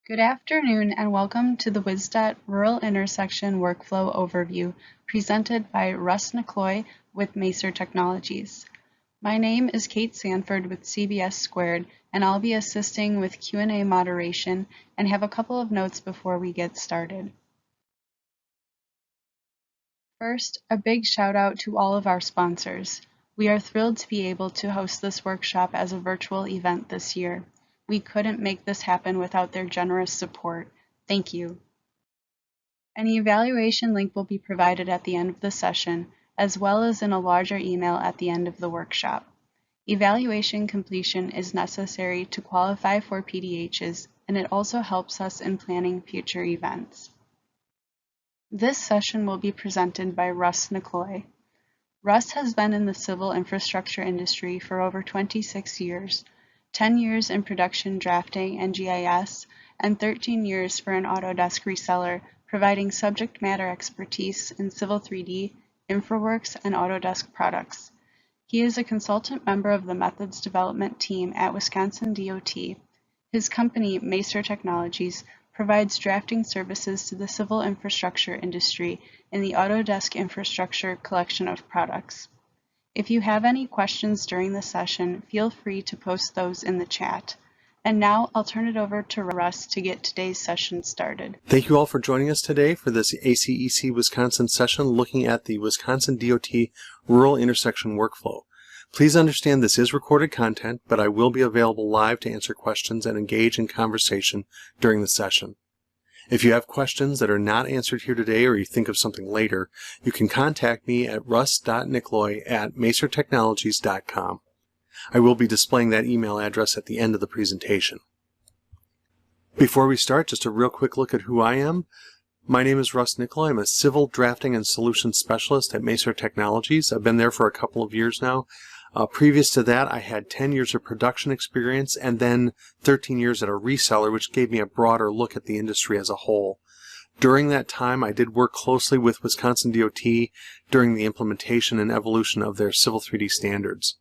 Good afternoon and welcome to the WisDOT Rural Intersection Workflow Overview presented by Russ Nicloy with Macer Technologies. My name is Kate Sanford with CBS Squared and I'll be assisting with Q&A moderation and have a couple of notes before we get started. First, a big shout out to all of our sponsors. We are thrilled to be able to host this workshop as a virtual event this year. We couldn't make this happen without their generous support. Thank you. An evaluation link will be provided at the end of the session, as well as in a larger email at the end of the workshop. Evaluation completion is necessary to qualify for PDHs, and it also helps us in planning future events. This session will be presented by Russ Nicloy. Russ has been in the civil infrastructure industry for over 26 years. 10 years in production drafting and GIS, and 13 years for an Autodesk reseller, providing subject matter expertise in Civil 3D, InfraWorks, and Autodesk products. He is a consultant member of the methods development team at Wisconsin DOT. His company, Macer Technologies, provides drafting services to the civil infrastructure industry in the Autodesk infrastructure collection of products. If you have any questions during the session, feel free to post those in the chat. And now I'll turn it over to Russ to get today's session started. Thank you all for joining us today for this ACEC Wisconsin session looking at the Wisconsin DOT Rural Intersection Workflow. Please understand this is recorded content, but I will be available live to answer questions and engage in conversation during the session. If you have questions that are not answered here today or you think of something later, you can contact me at russ.nicloy@macertechnologies.com. I will be displaying that email address at the end of the presentation. Before we start, just a real quick look at who I am. My name is Russ Nicloy. I'm a civil drafting and solutions specialist at Macer Technologies. I've been there for a couple of years now. Previous to that, I had 10 years of production experience and then 13 years at a reseller, which gave me a broader look at the industry as a whole. During that time, I did work closely with Wisconsin DOT during the implementation and evolution of their Civil 3D standards.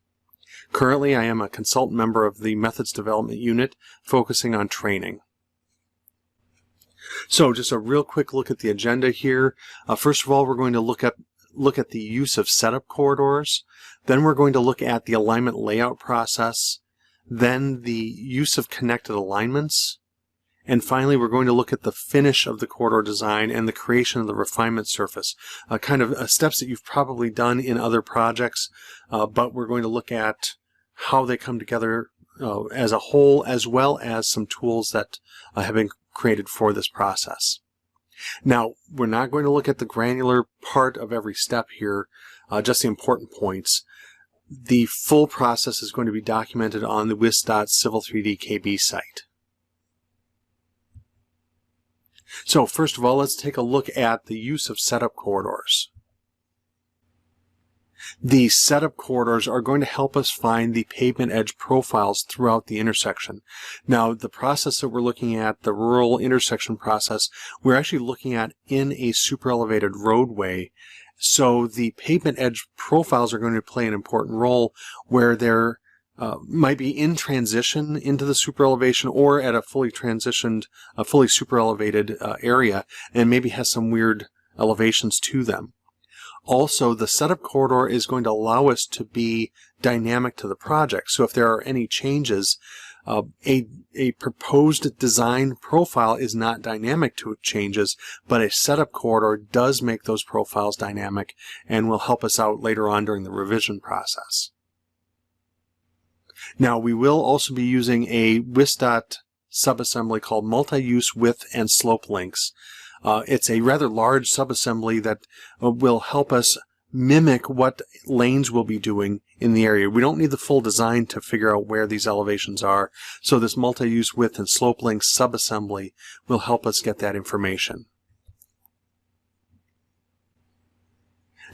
Currently, I am a consultant member of the Methods Development Unit, focusing on training. So just a real quick look at the agenda here. First of all, we're going to look at the use of setup corridors. Then we're going to look at the alignment layout process. Then the use of connected alignments. And finally, we're going to look at the finish of the corridor design and the creation of the refinement surface, kind of steps that you've probably done in other projects, but we're going to look at how they come together as a whole, as well as some tools that have been created for this process. Now, we're not going to look at the granular part of every step here, just the important points. The full process is going to be documented on the WisDOT Civil 3D KB site. So first of all, let's take a look at the use of setup corridors. The setup corridors are going to help us find the pavement edge profiles throughout the intersection. Now, the process that we're looking at, the rural intersection process, we're actually looking at in a super elevated roadway. So the pavement edge profiles are going to play an important role where they're might be in transition into the super elevation or at a fully transitioned, fully super elevated area, and maybe has some weird elevations to them. Also, the setup corridor is going to allow us to be dynamic to the project. So if there are any changes, a proposed design profile is not dynamic to changes, but a setup corridor does make those profiles dynamic and will help us out later on during the revision process. Now, we will also be using a WisDOT subassembly called multi-use width and slope links. It's a rather large subassembly that will help us mimic what lanes will be doing in the area. We don't need the full design to figure out where these elevations are, so this multi-use width and slope links subassembly will help us get that information.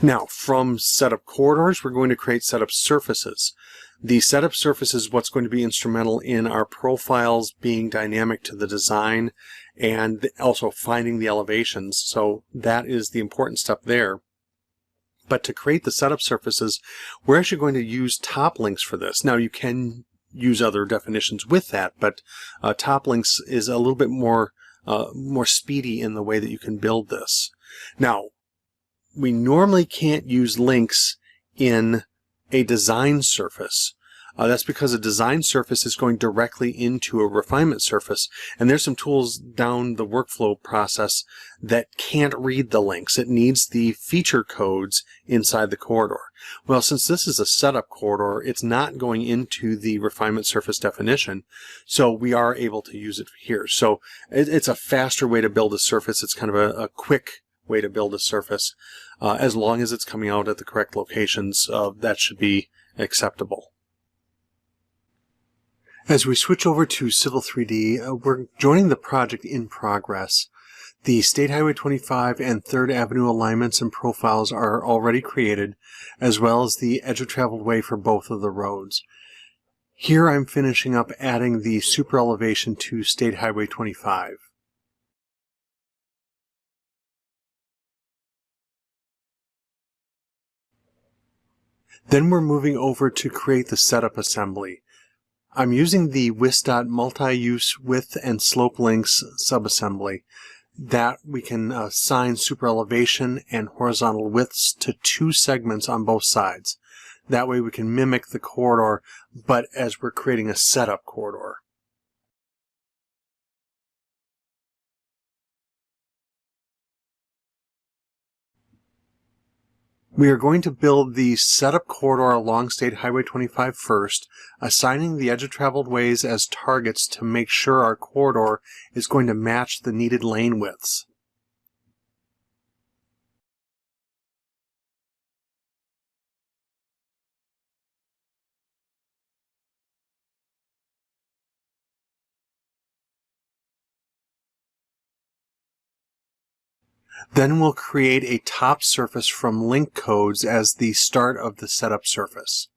Now, from setup corridors, we're going to create setup surfaces. The setup surface is what's going to be instrumental in our profiles being dynamic to the design and also finding the elevations. So that is the important step there. But to create the setup surfaces, we're actually going to use top links for this. Now, you can use other definitions with that, but top links is a little bit more speedy in the way that you can build this. Now, we normally can't use links in a design surface. That's because a design surface is going directly into a refinement surface, and there's some tools down the workflow process that can't read the links. It needs the feature codes inside the corridor. Well, since this is a setup corridor, it's not going into the refinement surface definition, so we are able to use it here. So it's a faster way to build a surface. It's kind of a quick way to build a surface. As long as it's coming out at the correct locations, that should be acceptable. As we switch over to Civil 3D, we're joining the project in progress. The State Highway 25 and 3rd Avenue alignments and profiles are already created, as well as the edge of traveled way for both of the roads. Here I'm finishing up adding the super elevation to State Highway 25. Then we're moving over to create the setup assembly. I'm using the WisDOT multi-use width and slope links subassembly. That we can assign super elevation and horizontal widths to 2 segments on both sides. That way we can mimic the corridor, but as we're creating a setup corridor. We are going to build the setup corridor along State Highway 25 first, assigning the edge of traveled ways as targets to make sure our corridor is going to match the needed lane widths. Then we'll create a top surface from link codes as the start of the setup surface.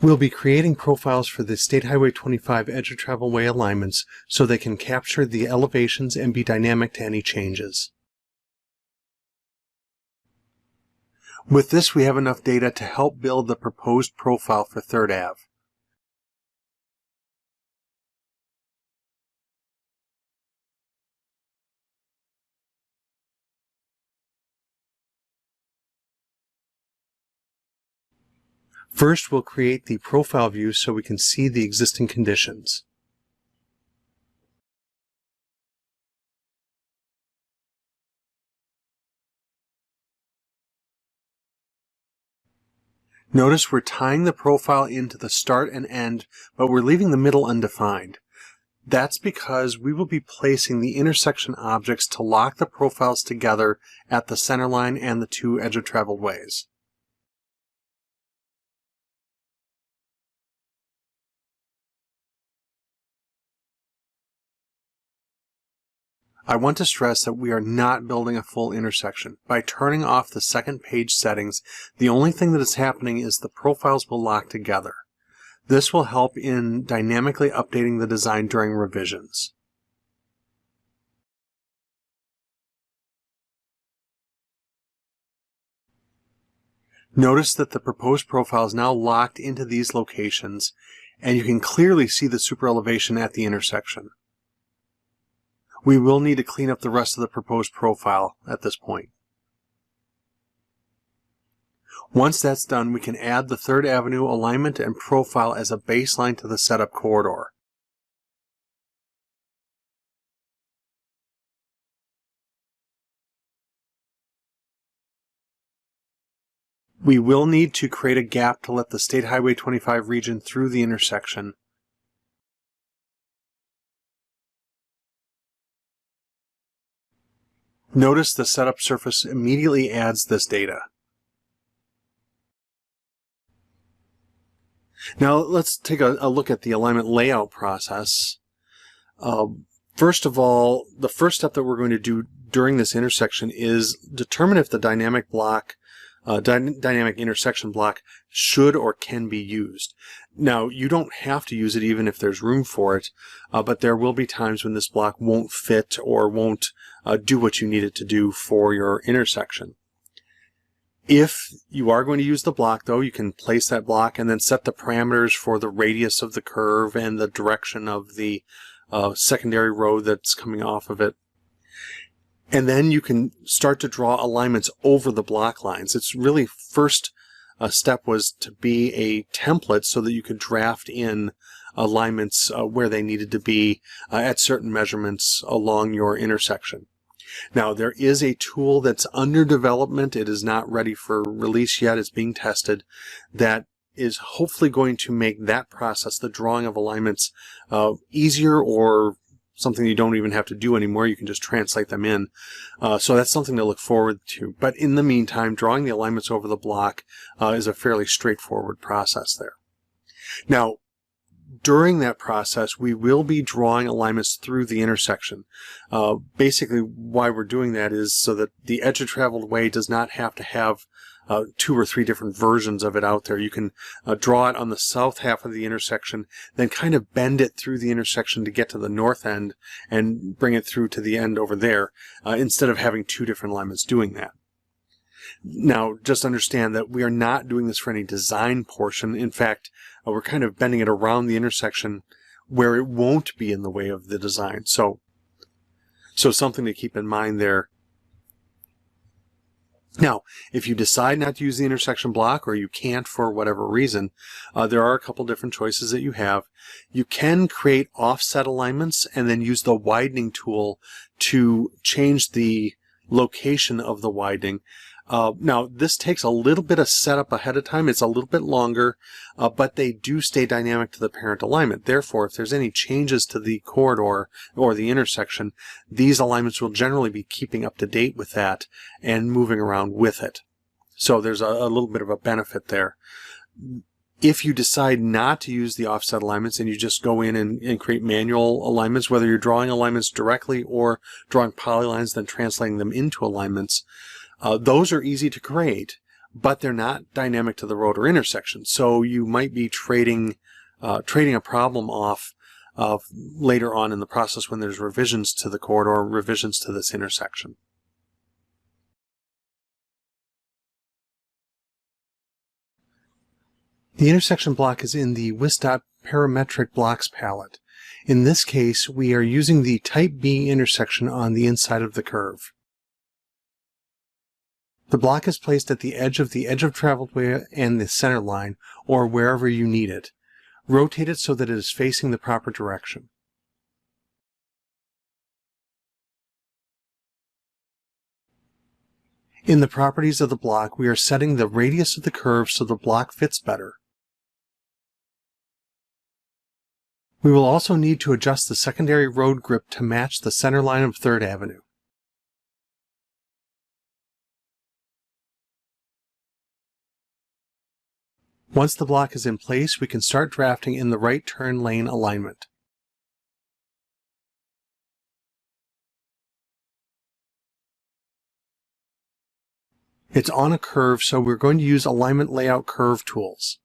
We'll be creating profiles for the State Highway 25 edge of travel way alignments so they can capture the elevations and be dynamic to any changes. With this, we have enough data to help build the proposed profile for 3rd Ave. First, we'll create the profile view so we can see the existing conditions. Notice we're tying the profile into the start and end, but we're leaving the middle undefined. That's because we will be placing the intersection objects to lock the profiles together at the center line and the 2 edge of traveled ways. I want to stress that we are not building a full intersection. By turning off the second page settings, the only thing that is happening is the profiles will lock together. This will help in dynamically updating the design during revisions. Notice that the proposed profile is now locked into these locations, and you can clearly see the super elevation at the intersection. We will need to clean up the rest of the proposed profile at this point. Once that's done, we can add the 3rd Avenue alignment and profile as a baseline to the setup corridor. We will need to create a gap to let the State Highway 25 region through the intersection. Notice the setup surface immediately adds this data. Now let's take a look at the alignment layout process. First of all, the first step that we're going to do during this intersection is determine if the dynamic intersection block should or can be used. Now, you don't have to use it even if there's room for it, but there will be times when this block won't fit or won't do what you need it to do for your intersection. If you are going to use the block, though, you can place that block and then set the parameters for the radius of the curve and the direction of the secondary road that's coming off of it. And then you can start to draw alignments over the block lines. It's really first step was to be a template so that you could draft in alignments where they needed to be at certain measurements along your intersection. Now, there is a tool that's under development. It is not ready for release yet. It's being tested. That is hopefully going to make that process, the drawing of alignments, easier, or something you don't even have to do anymore. You can just translate them in. So that's something to look forward to. But in the meantime, drawing the alignments over the block is a fairly straightforward process there. Now, during that process, we will be drawing alignments through the intersection. Basically, why we're doing that is so that the edge of traveled way does not have to have 2 or 3 different versions of it out there. You can draw it on the south half of the intersection, then kind of bend it through the intersection to get to the north end and bring it through to the end over there, instead of having 2 different alignments doing that. Now, just understand that we are not doing this for any design portion. In fact, we're kind of bending it around the intersection where it won't be in the way of the design. So something to keep in mind there. Now, if you decide not to use the intersection block, or you can't for whatever reason, there are a couple different choices that you have. You can create offset alignments and then use the widening tool to change the location of the widening. Now, this takes a little bit of setup ahead of time. It's a little bit longer, but they do stay dynamic to the parent alignment. Therefore, if there's any changes to the corridor or the intersection, these alignments will generally be keeping up to date with that and moving around with it. So there's a little bit of a benefit there. If you decide not to use the offset alignments and you just go in and create manual alignments, whether you're drawing alignments directly or drawing polylines, then translating them into alignments, those are easy to create, but they're not dynamic to the road or intersection. So you might be trading a problem off later on in the process when there's revisions to the corridor, revisions to this intersection. The intersection block is in the WisDOT parametric blocks palette. In this case, we are using the Type B intersection on the inside of the curve. The block is placed at the edge of traveled way and the center line, or wherever you need it. Rotate it so that it is facing the proper direction. In the properties of the block, we are setting the radius of the curve so the block fits better. We will also need to adjust the secondary road grip to match the center line of 3rd Avenue. Once the block is in place, we can start drafting in the right turn lane alignment. It's on a curve, so we're going to use alignment layout curve tools.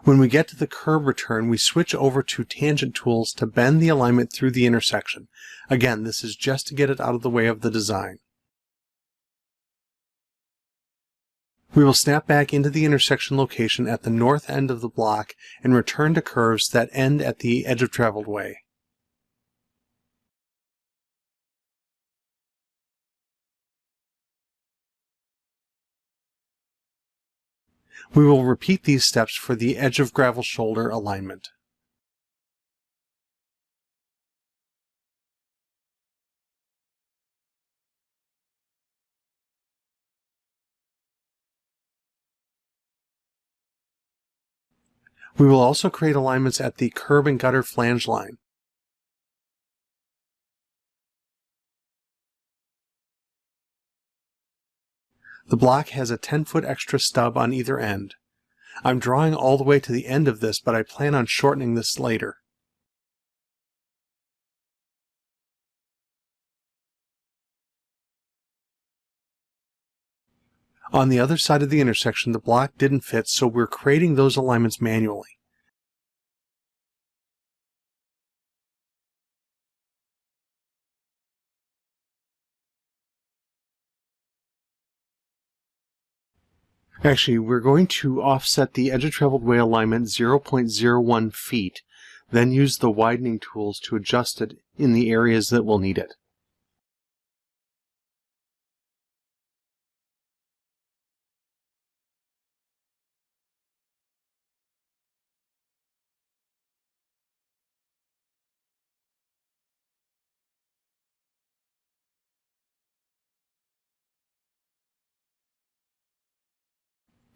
When we get to the curb return, we switch over to tangent tools to bend the alignment through the intersection. Again, this is just to get it out of the way of the design. We will snap back into the intersection location at the north end of the block and return to curves that end at the edge of traveled way. We will repeat these steps for the edge of gravel shoulder alignment. We will also create alignments at the curb and gutter flange line. The block has a 10-foot extra stub on either end. I'm drawing all the way to the end of this, but I plan on shortening this later. On the other side of the intersection, the block didn't fit, so we're creating those alignments manually. Actually, we're going to offset the edge of traveled way alignment 0.01 feet, then use the widening tools to adjust it in the areas that will need it.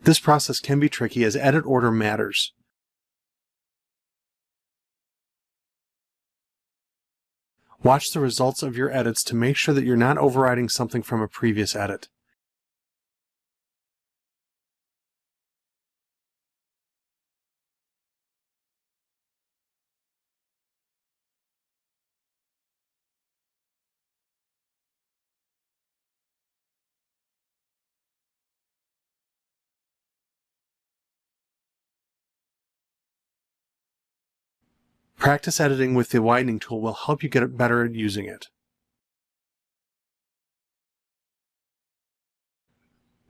This process can be tricky as edit order matters. Watch the results of your edits to make sure that you're not overriding something from a previous edit. Practice editing with the widening tool will help you get better at using it.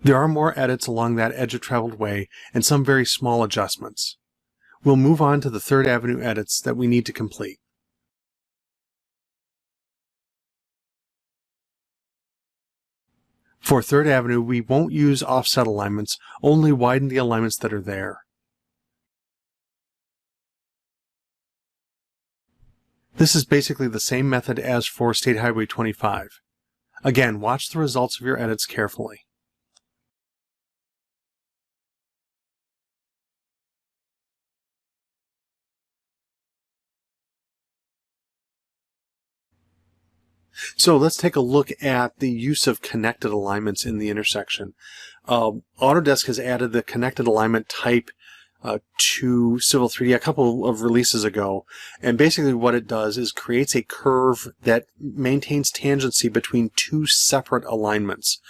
There are more edits along that edge of traveled way and some very small adjustments. We'll move on to the 3rd Avenue edits that we need to complete. For 3rd Avenue, we won't use offset alignments, only widen the alignments that are there. This is basically the same method as for State Highway 25. Again, watch the results of your edits carefully. So let's take a look at the use of connected alignments in the intersection. Autodesk has added the connected alignment type to Civil 3D a couple of releases ago, and basically what it does is creates a curve that maintains tangency between two separate alignments.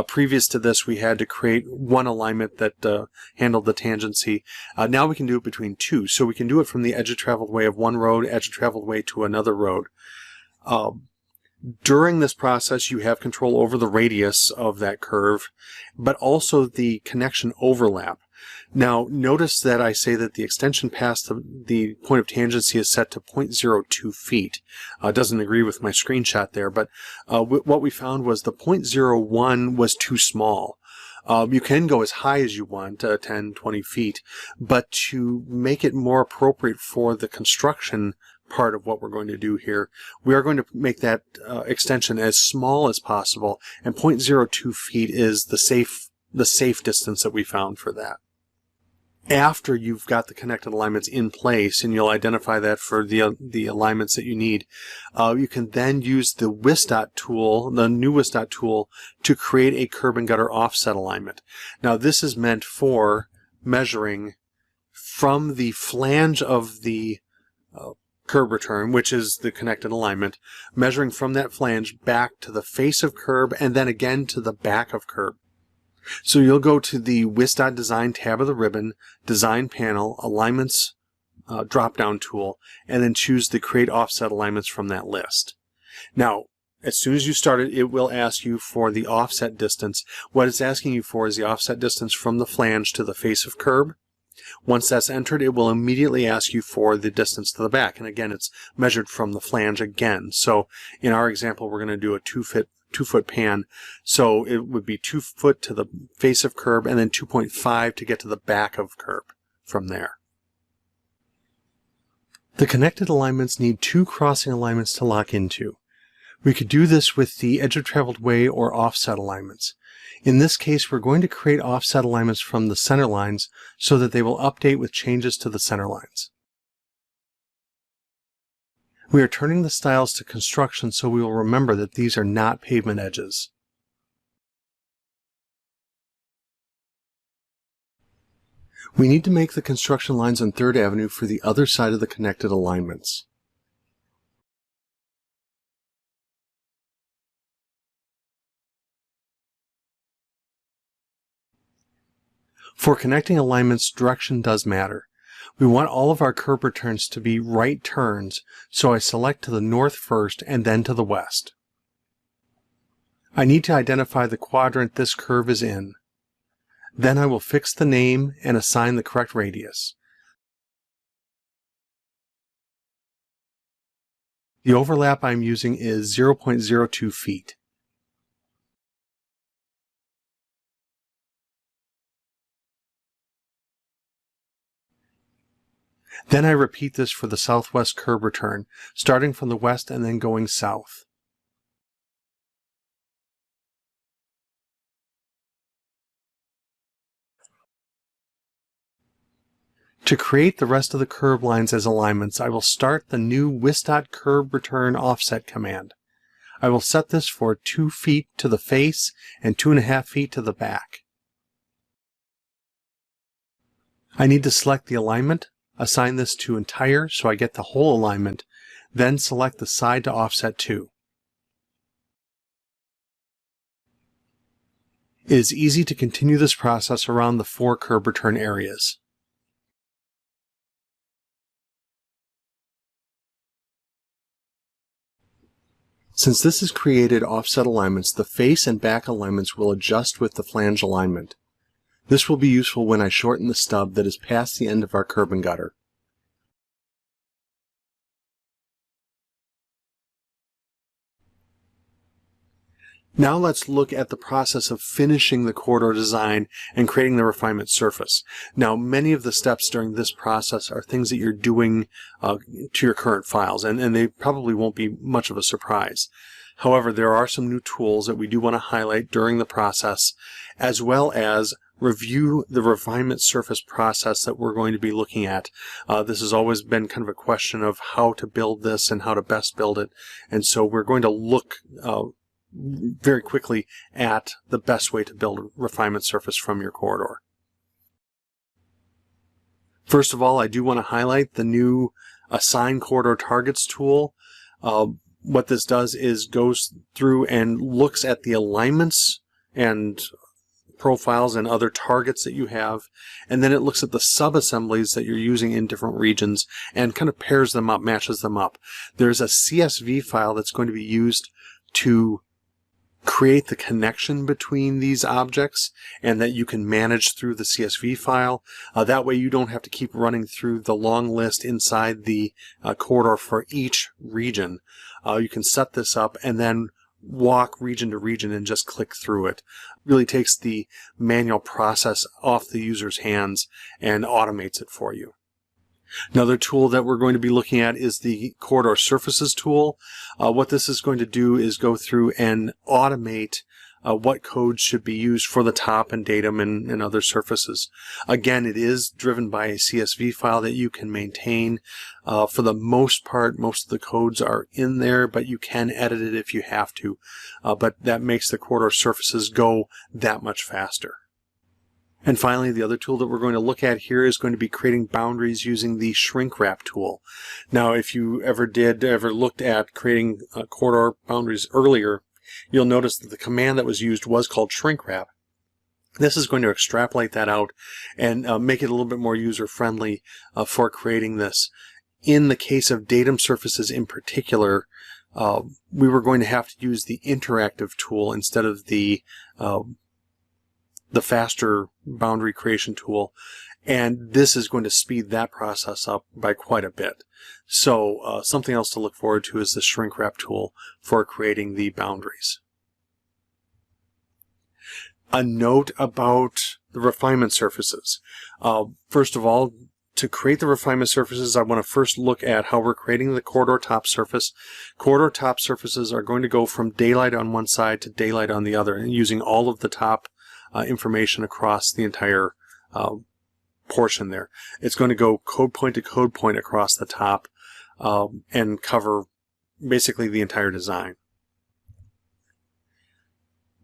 Previous to this, we had to create one alignment that handled the tangency. Now we can do it between two, so we can do it from the edge of traveled way of one road, edge of traveled way to another road. During this process, you have control over the radius of that curve, but also the connection overlap. Now, notice that I say that the extension past the point of tangency is set to 0.02 feet. It doesn't agree with my screenshot there, but what we found was the 0.01 was too small. You can go as high as you want, 10, 20 feet, but to make it more appropriate for the construction part of what we're going to do here, we are going to make that extension as small as possible, and 0.02 feet is the safe distance that we found for that. After you've got the connected alignments in place, and you'll identify that for the alignments that you need, you can then use the WisDOT tool, the new WisDOT tool, to create a curb and gutter offset alignment. Now, this is meant for measuring from the flange of the curb return, which is the connected alignment, measuring from that flange back to the face of curb and then again to the back of curb. So you'll go to the WisDOT Design tab of the ribbon, Design Panel, Alignments drop-down tool, and then choose the Create Offset Alignments from that list. Now, as soon as you start it, it will ask you for the offset distance. What it's asking you for is the offset distance from the flange to the face of curb. Once that's entered, it will immediately ask you for the distance to the back. And again, it's measured from the flange again. So in our example, we're going to do a 2-foot pan. So it would be 2 foot to the face of curb and then 2.5 to get to the back of curb from there. The connected alignments need 2 crossing alignments to lock into. We could do this with the edge of traveled way or offset alignments. In this case, we're going to create offset alignments from the center lines so that they will update with changes to the center lines. We are turning the styles to construction so we will remember that these are not pavement edges. We need to make the construction lines on 3rd Avenue for the other side of the connected alignments. For connecting alignments, direction does matter. We want all of our curb returns to be right turns, so I select to the north first and then to the west. I need to identify the quadrant this curve is in. Then I will fix the name and assign the correct radius. The overlap I'm using is 0.02 feet. Then I repeat this for the southwest curb return, starting from the west and then going south. To create the rest of the curb lines as alignments, I will start the new WisDOT curb return offset command. I will set this for 2 feet to the face and 2.5 feet to the back. I need to select the alignment, assign this to entire so I get the whole alignment, then select the side to offset to. It is easy to continue this process around the 4 curb return areas. Since this has created offset alignments, the face and back alignments will adjust with the flange alignment. This will be useful when I shorten the stub that is past the end of our curb and gutter. Now let's look at the process of finishing the corridor design and creating the refinement surface. Now, many of the steps during this process are things that you're doing to your current files, and they probably won't be much of a surprise. However, there are some new tools that we do want to highlight during the process, as well as review the refinement surface process that we're going to be looking at. This has always been kind of a question of how to build this and how to best build it, and so we're going to look very quickly at the best way to build a refinement surface from your corridor. First of all, I do want to highlight the new Assign Corridor Targets tool. What this does is goes through and looks at the alignments and profiles and other targets that you have, and then it looks at the sub-assemblies that you're using in different regions and kind of pairs them up, matches them up. There's a CSV file that's going to be used to create the connection between these objects, and that you can manage through the CSV file. That way you don't have to keep running through the long list inside the corridor for each region. You can set this up and then walk region to region and just click through it. Really takes the manual process off the user's hands and automates it for you. Another tool that we're going to be looking at is the Corridor Surfaces tool. What this is going to do is go through and automate what codes should be used for the top and datum and other surfaces. Again, it is driven by a CSV file that you can maintain. For the most part, most of the codes are in there, but you can edit it if you have to. But that makes the corridor surfaces go that much faster. And finally, the other tool that we're going to look at here is going to be creating boundaries using the shrink wrap tool. Now, if you ever looked at creating corridor boundaries earlier, you'll notice that the command that was used was called shrink wrap. This is going to extrapolate that out and make it a little bit more user-friendly for creating this. In the case of datum surfaces in particular, we were going to have to use the interactive tool instead of the faster boundary creation tool, and this is going to speed that process up by quite a bit. So something else to look forward to is the shrink wrap tool for creating the boundaries. A note about the refinement surfaces. First of all, to create the refinement surfaces, I want to first look at how we're creating the corridor top surface. Corridor top surfaces are going to go from daylight on one side to daylight on the other, and using all of the top information across the entire portion there. It's going to go code point to code point across the top and cover basically the entire design.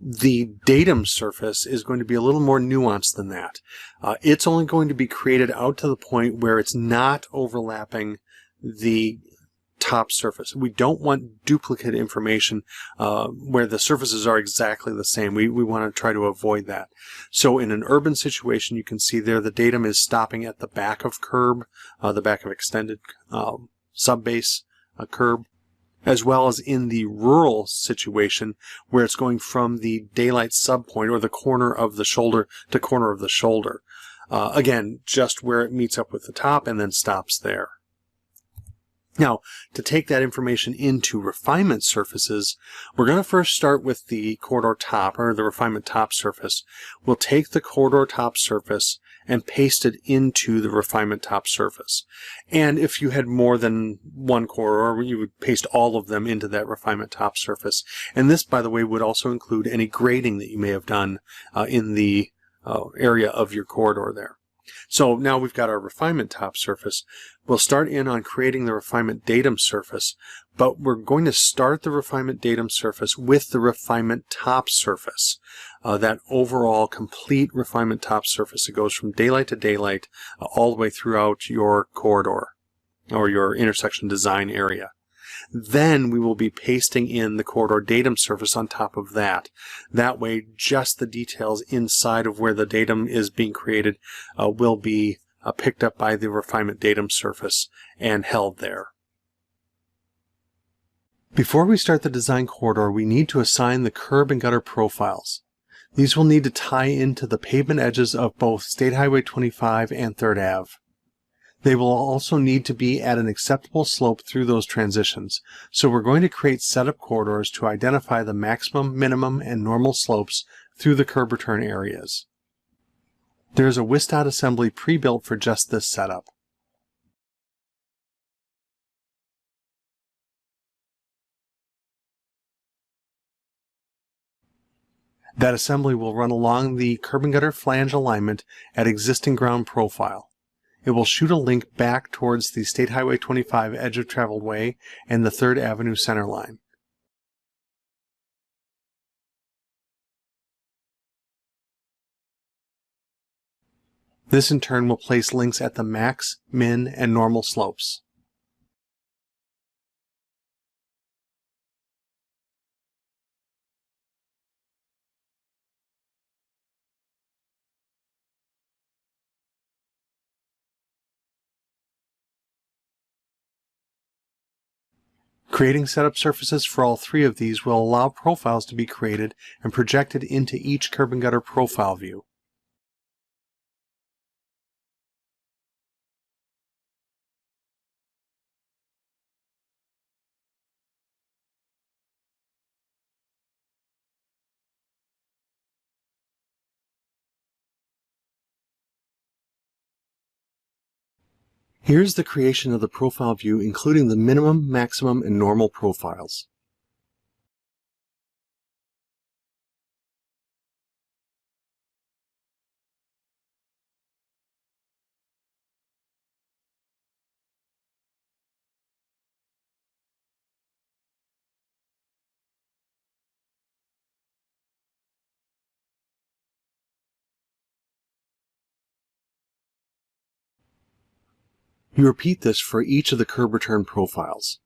The datum surface is going to be a little more nuanced than that. It's only going to be created out to the point where it's not overlapping the top surface. We don't want duplicate information where the surfaces are exactly the same. We want to try to avoid that. So in an urban situation, you can see there the datum is stopping at the back of curb, the back of extended subbase curb, as well as in the rural situation where it's going from the daylight subpoint or the corner of the shoulder to corner of the shoulder. Again, just where it meets up with the top and then stops there. Now, to take that information into refinement surfaces, we're going to first start with the corridor top, or the refinement top surface. We'll take the corridor top surface and paste it into the refinement top surface. And if you had more than one corridor, you would paste all of them into that refinement top surface. And this, by the way, would also include any grading that you may have done in the area of your corridor there. So now we've got our refinement top surface. We'll start in on creating the refinement datum surface, but we're going to start the refinement datum surface with the refinement top surface. That overall complete refinement top surface that goes from daylight to daylight all the way throughout your corridor or your intersection design area. Then we will be pasting in the corridor datum surface on top of that. That way, just the details inside of where the datum is being created will be picked up by the refinement datum surface and held there. Before we start the design corridor, we need to assign the curb and gutter profiles. These will need to tie into the pavement edges of both State Highway 25 and 3rd Ave. They will also need to be at an acceptable slope through those transitions, so we're going to create setup corridors to identify the maximum, minimum, and normal slopes through the curb return areas. There is a WisDOT assembly pre-built for just this setup. That assembly will run along the curb and gutter flange alignment at existing ground profile. It will shoot a link back towards the State Highway 25 edge of traveled way and the 3rd Avenue center line. This in turn will place links at the max, min, and normal slopes. Creating setup surfaces for all three of these will allow profiles to be created and projected into each curb and gutter profile view. Here's the creation of the profile view, including the minimum, maximum, and normal profiles. You repeat this for each of the curb return profiles.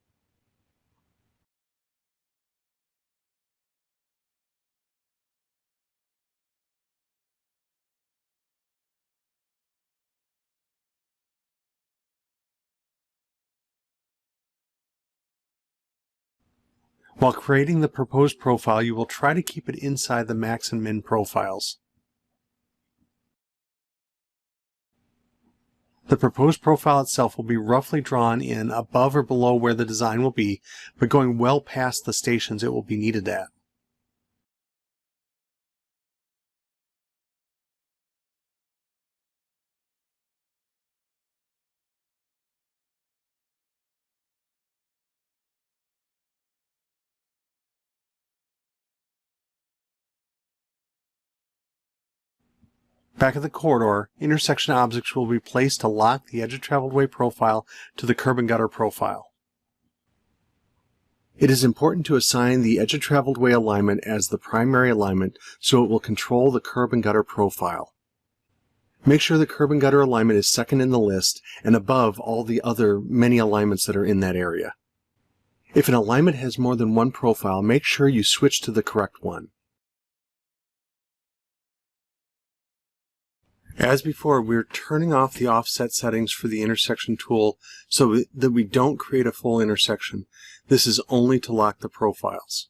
While creating the proposed profile, you will try to keep it inside the max and min profiles. The proposed profile itself will be roughly drawn in above or below where the design will be, but going well past the stations it will be needed at. Back at the corridor, intersection objects will be placed to lock the edge of traveled way profile to the curb and gutter profile. It is important to assign the edge of traveled way alignment as the primary alignment so it will control the curb and gutter profile. Make sure the curb and gutter alignment is second in the list and above all the other many alignments that are in that area. If an alignment has more than one profile, make sure you switch to the correct one. As before, we're turning off the offset settings for the intersection tool so that we don't create a full intersection. This is only to lock the profiles.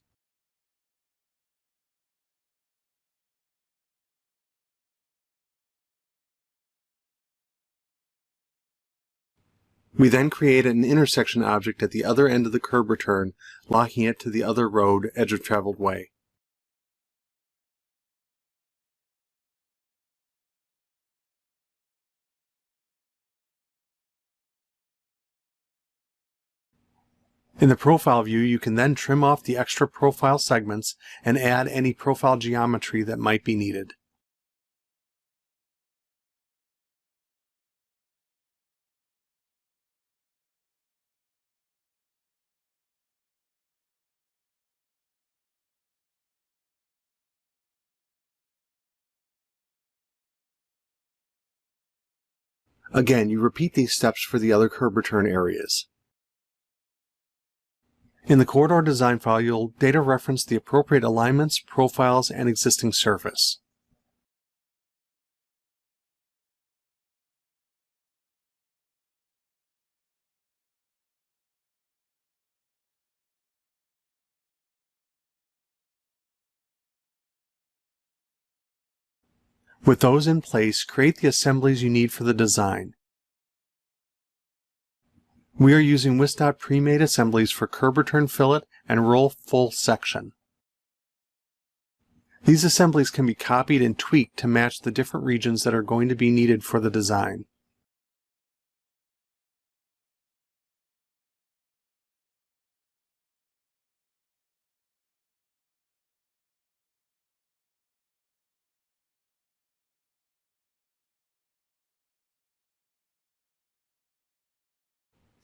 We then create an intersection object at the other end of the curb return, locking it to the other road, edge of traveled way. In the profile view, you can then trim off the extra profile segments and add any profile geometry that might be needed. Again, you repeat these steps for the other curb return areas. In the corridor design file, you'll data reference the appropriate alignments, profiles, and existing surface. With those in place, create the assemblies you need for the design. We are using WisDOT pre-made assemblies for curb return fillet and roll full section. These assemblies can be copied and tweaked to match the different regions that are going to be needed for the design.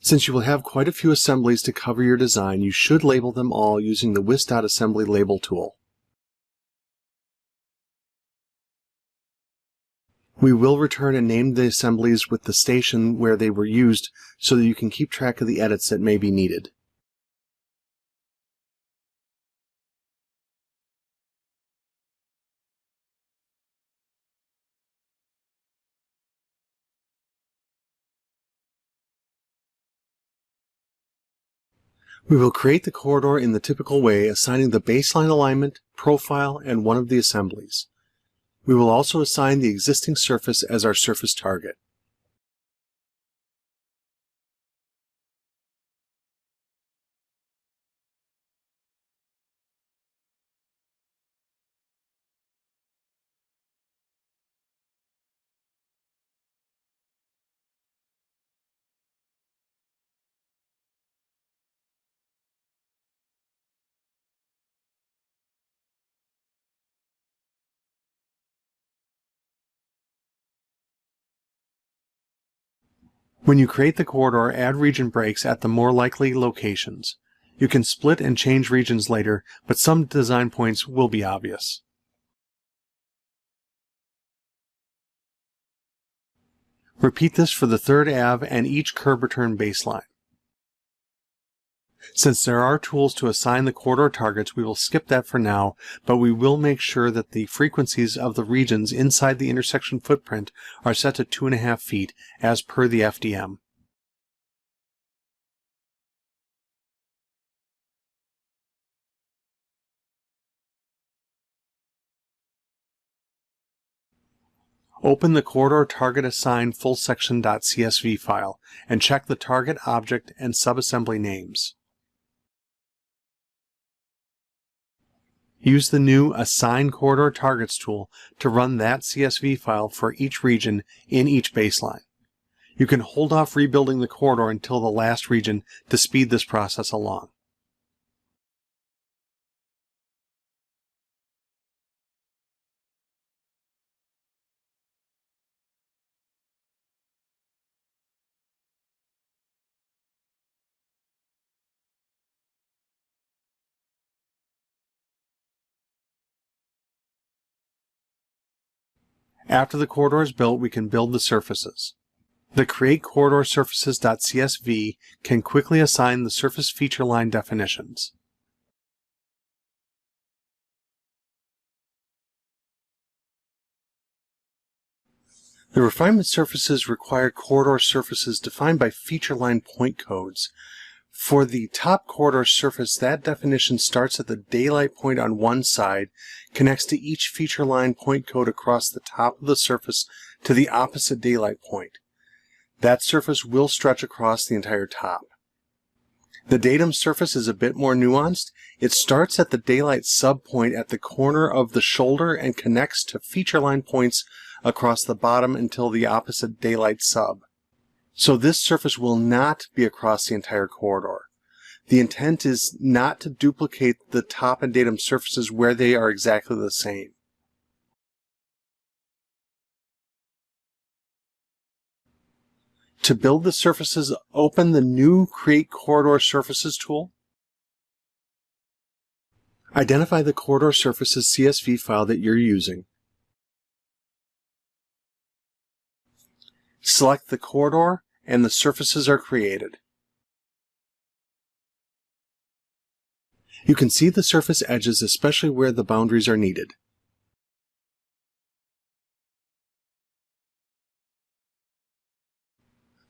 Since you will have quite a few assemblies to cover your design, you should label them all using the WisDOT Assembly Label tool. We will return and name the assemblies with the station where they were used so that you can keep track of the edits that may be needed. We will create the corridor in the typical way, assigning the baseline alignment, profile, and one of the assemblies. We will also assign the existing surface as our surface target. When you create the corridor, add region breaks at the more likely locations. You can split and change regions later, but some design points will be obvious. Repeat this for the 3rd Ave and each curb return baseline. Since there are tools to assign the corridor targets, we will skip that for now, but we will make sure that the frequencies of the regions inside the intersection footprint are set to 2.5 feet as per the FDM. Open the corridor target assign full section.csv file and check the target object and subassembly names. Use the new Assign Corridor Targets tool to run that CSV file for each region in each baseline. You can hold off rebuilding the corridor until the last region to speed this process along. After the corridor is built, we can build the surfaces. The createCorridorSurfaces.csv can quickly assign the surface feature line definitions. The refinement surfaces require corridor surfaces defined by feature line point codes. For the top corridor surface, that definition starts at the daylight point on one side, connects to each feature line point code across the top of the surface to the opposite daylight point. That surface will stretch across the entire top. The datum surface is a bit more nuanced. It starts at the daylight subpoint at the corner of the shoulder and connects to feature line points across the bottom until the opposite daylight sub. So this surface will not be across the entire corridor. The intent is not to duplicate the top and datum surfaces where they are exactly the same. To build the surfaces, open the new Create Corridor Surfaces tool. Identify the corridor surfaces CSV file that you're using. Select the corridor and the surfaces are created. You can see the surface edges, especially where the boundaries are needed.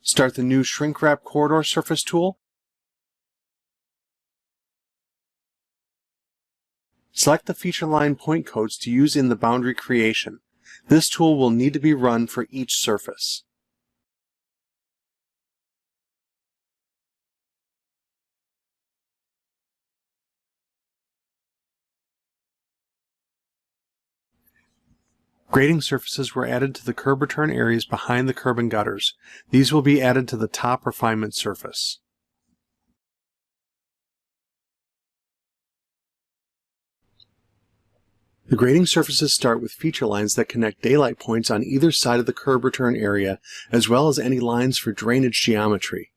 Start the new Shrink Wrap Corridor Surface tool. Select the feature line point codes to use in the boundary creation. This tool will need to be run for each surface. Grading surfaces were added to the curb return areas behind the curb and gutters. These will be added to the top refinement surface. The grading surfaces start with feature lines that connect daylight points on either side of the curb return area, as well as any lines for drainage geometry.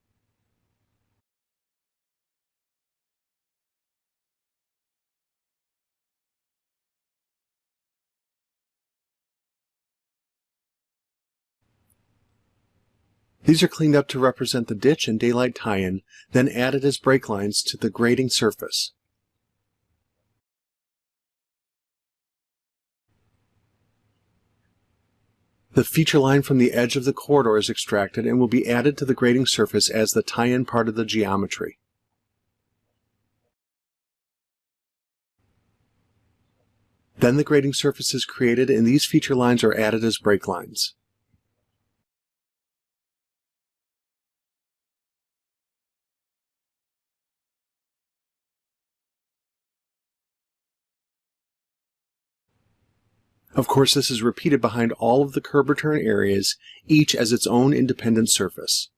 These are cleaned up to represent the ditch and daylight tie-in, then added as brake lines to the grading surface. The feature line from the edge of the corridor is extracted and will be added to the grading surface as the tie-in part of the geometry. Then the grading surface is created and these feature lines are added as brake lines. Of course, this is repeated behind all of the curb return areas, each as its own independent surface.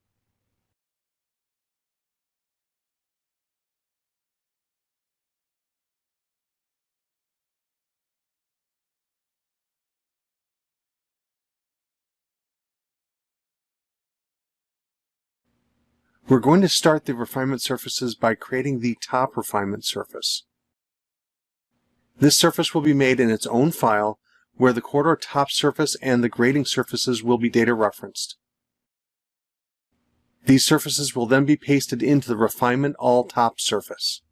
We're going to start the refinement surfaces by creating the top refinement surface. This surface will be made in its own file, where the corridor top surface and the grading surfaces will be data referenced. These surfaces will then be pasted into the refinement all top surface.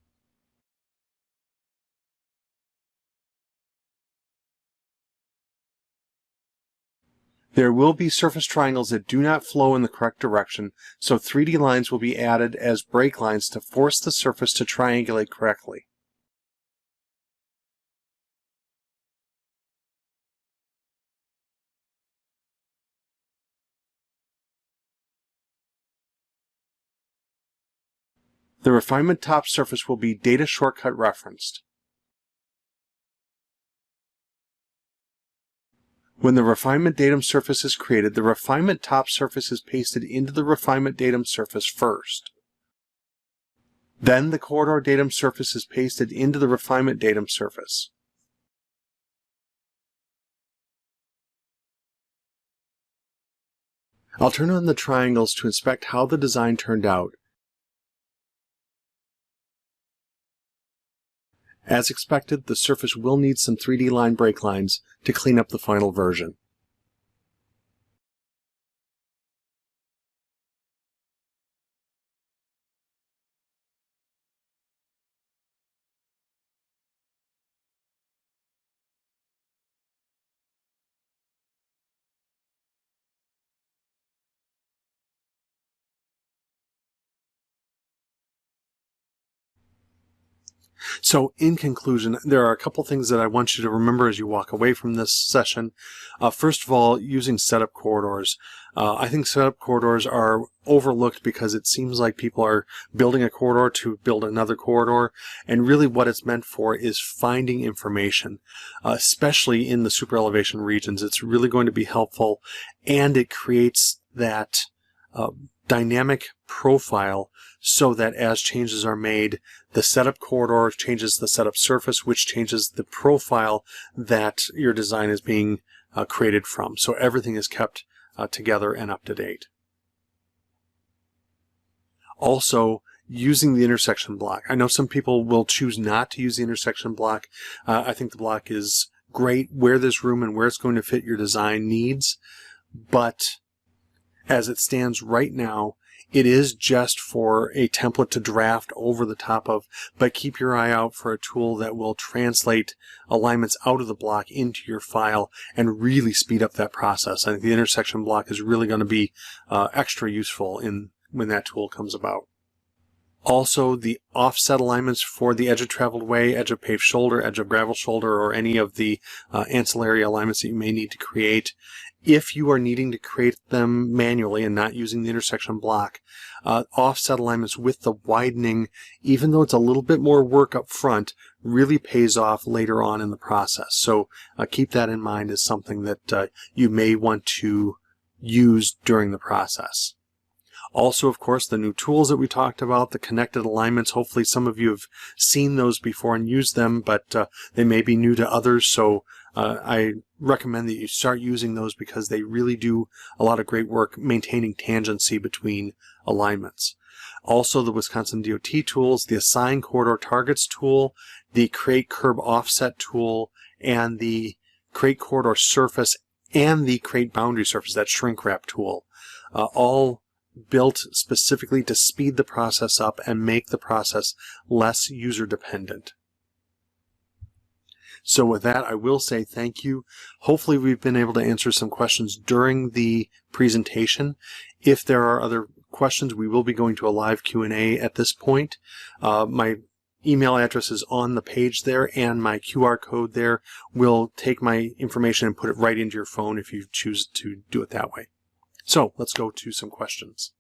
There will be surface triangles that do not flow in the correct direction, so 3D lines will be added as brake lines to force the surface to triangulate correctly. The refinement top surface will be data shortcut referenced. When the refinement datum surface is created, the refinement top surface is pasted into the refinement datum surface first. Then the corridor datum surface is pasted into the refinement datum surface. I'll turn on the triangles to inspect how the design turned out. As expected, the surface will need some 3D line brake lines to clean up the final version. So in conclusion, there are a couple things that I want you to remember as you walk away from this session. First of all, using setup corridors. I think setup corridors are overlooked because it seems like people are building a corridor to build another corridor, and really what it's meant for is finding information, especially in the super elevation regions. It's really going to be helpful, and it creates that dynamic profile so that as changes are made, the setup corridor changes the setup surface, which changes the profile that your design is being created from. So everything is kept together and up to date. Also, using the intersection block. I know some people will choose not to use the intersection block. I think the block is great where this room and where it's going to fit your design needs, but as it stands right now, it is just for a template to draft over the top of, but keep your eye out for a tool that will translate alignments out of the block into your file and really speed up that process. I think the intersection block is really going to be extra useful when that tool comes about. Also, the offset alignments for the edge of traveled way, edge of paved shoulder, edge of gravel shoulder, or any of the ancillary alignments that you may need to create. If you are needing to create them manually and not using the intersection block, offset alignments with the widening, even though it's a little bit more work up front, really pays off later on in the process. So keep that in mind as something that you may want to use during the process. Also, of course, the new tools that we talked about, the connected alignments. Hopefully some of you have seen those before and used them, but they may be new to others. So I recommend that you start using those because they really do a lot of great work maintaining tangency between alignments. Also, the Wisconsin DOT tools, the Assign Corridor Targets tool, the Create Curb Offset tool, and the Create Corridor Surface and the Create Boundary Surface, that shrink wrap tool, all built specifically to speed the process up and make the process less user dependent. So with that, I will say thank you. Hopefully we've been able to answer some questions during the presentation. If there are other questions, we will be going to a live Q&A at this point. My email address is on the page there, and my QR code there will take my information and put it right into your phone if you choose to do it that way. So let's go to some questions.